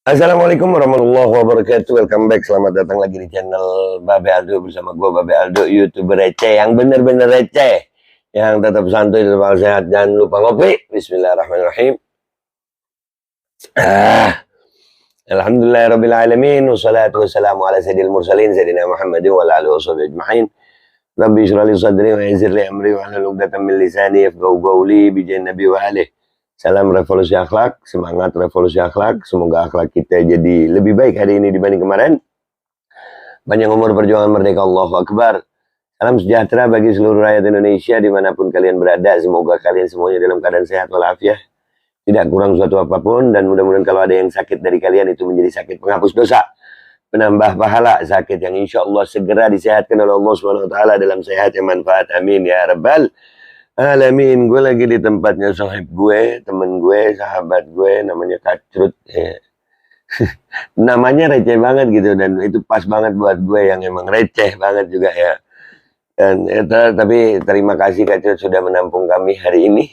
Assalamualaikum warahmatullahi wabarakatuh. Welcome back. Selamat datang lagi di channel Babe Aldo bersama gue Babe Aldo, YouTuber receh yang bener-bener receh, yang tetap santuy, tetap sehat. Jangan lupa ngopi. Bismillahirrahmanirrahim. Alhamdulillahirrabbilalamin. Wassalatu wassalamu ala sayyidil mursalin Sayyidina Muhammadin wa ala alihi washabihi ajma'in. Rabbi syrah li sadri wa yassir li amri wa hlul 'uqdatam min lisani yafqahu qawli bi nabi wa alihi. Salam revolusi akhlak, semangat revolusi akhlak. Semoga akhlak kita jadi lebih baik hari ini dibanding kemarin. Panjang umur perjuangan merdeka, Allahu Akbar. Salam sejahtera bagi seluruh rakyat Indonesia dimanapun kalian berada. Semoga kalian semuanya dalam keadaan sehat walafiat, tidak kurang suatu apapun. Dan mudah-mudahan kalau ada yang sakit dari kalian itu menjadi sakit penghapus dosa, penambah pahala, sakit yang insya Allah segera disehatkan oleh Allah SWT dalam sehat yang manfaat. Amin ya rabbal alamin. Gue lagi di tempatnya sahib gue, temen gue, sahabat gue, namanya Kacrut. Namanya receh banget gitu, dan itu pas banget buat gue yang emang receh banget juga ya. Dan tapi terima kasih Kacrut sudah menampung kami hari ini.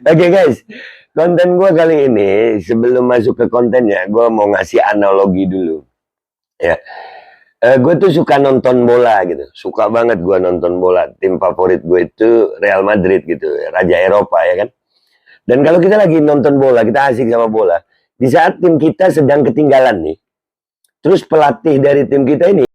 Oke guys, konten gue kali ini, sebelum masuk ke kontennya, gue mau ngasih analogi dulu. Ya. Gue tuh suka nonton bola gitu, suka banget gue nonton bola. Tim favorit gue itu Real Madrid gitu, raja Eropa ya kan. Dan kalau kita lagi nonton bola, kita asik sama bola, di saat tim kita sedang ketinggalan nih, terus pelatih dari tim kita ini